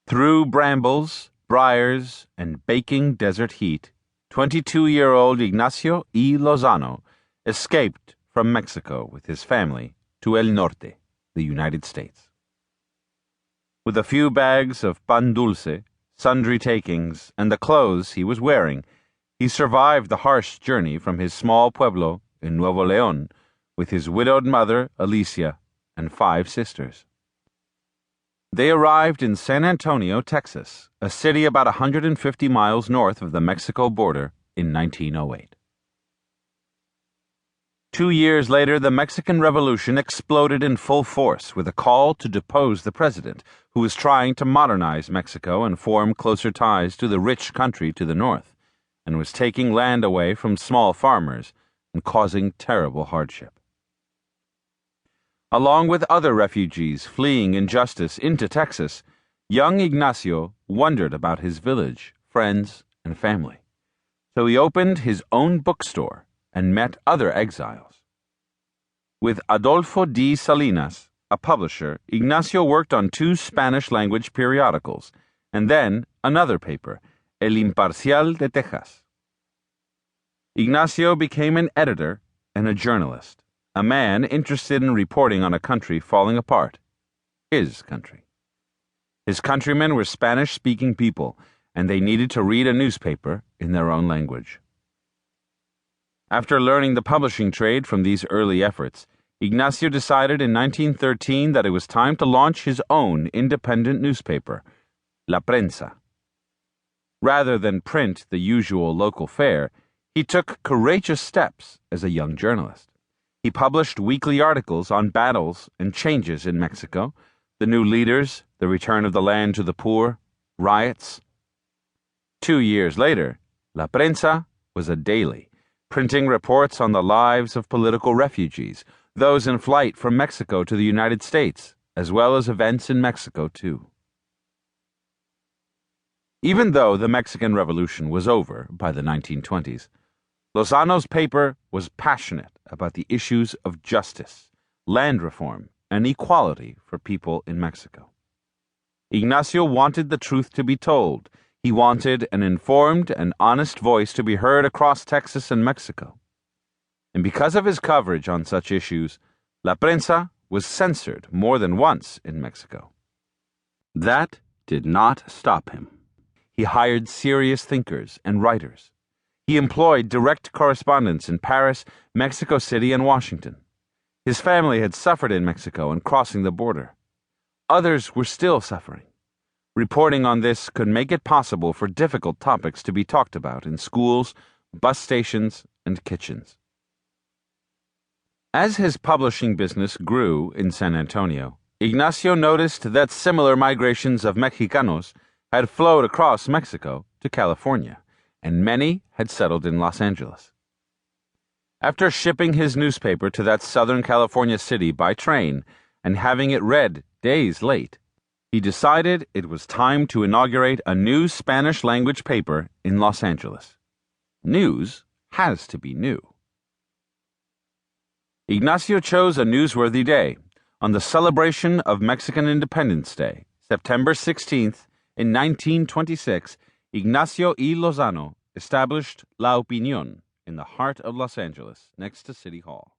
Through brambles, briars, and baking desert heat, 22-year-old Ignacio Lozano escaped from Mexico with his family to El Norte, the United States. With a few bags of pan dulce, sundry takings, and the clothes he was wearing, he survived the harsh journey from his small pueblo in Nuevo León with his widowed mother, Alicia, and 5 sisters. They arrived in San Antonio, Texas, a city about 150 miles north of the Mexico border, in 1908. 2 years later, the Mexican Revolution exploded in full force with a call to depose the president, who was trying to modernize Mexico and form closer ties to the rich country to the north, and was taking land away from small farmers and causing terrible hardship. Along with other refugees fleeing injustice into Texas, young Ignacio wondered about his village, friends, and family. So he opened his own bookstore and met other exiles. With Adolfo D. Salinas, a publisher, Ignacio worked on 2 Spanish-language periodicals, and then another paper, El Imparcial de Texas. Ignacio became an editor and a journalist, a man interested in reporting on a country falling apart, his country. His countrymen were Spanish-speaking people, and they needed to read a newspaper in their own language. After learning the publishing trade from these early efforts, Ignacio decided in 1913 that it was time to launch his own independent newspaper, La Prensa. Rather than print the usual local fare, he took courageous steps as a young journalist. He published weekly articles on battles and changes in Mexico, the new leaders, the return of the land to the poor, riots. 2 years later, La Prensa was a daily, printing reports on the lives of political refugees, those in flight from Mexico to the United States, as well as events in Mexico, too. Even though the Mexican Revolution was over by the 1920s, Lozano's paper was passionate about the issues of justice, land reform, and equality for people in Mexico. Ignacio wanted the truth to be told. He wanted an informed and honest voice to be heard across Texas and Mexico. And because of his coverage on such issues, La Prensa was censored more than once in Mexico. That did not stop him. He hired serious thinkers and writers. He employed direct correspondence in Paris, Mexico City, and Washington. His family had suffered in Mexico and crossing the border. Others were still suffering. Reporting on this could make it possible for difficult topics to be talked about in schools, bus stations, and kitchens. As his publishing business grew in San Antonio, Ignacio noticed that similar migrations of Mexicanos had flowed across Mexico to California, and many had settled in Los Angeles. After shipping his newspaper to that Southern California city by train and having it read days late, he decided it was time to inaugurate a new Spanish-language paper in Los Angeles. News has to be new. Ignacio chose a newsworthy day, on the celebration of Mexican Independence Day, September 16th, in 1926, Ignacio Lozano established La Opinión in the heart of Los Angeles, next to City Hall.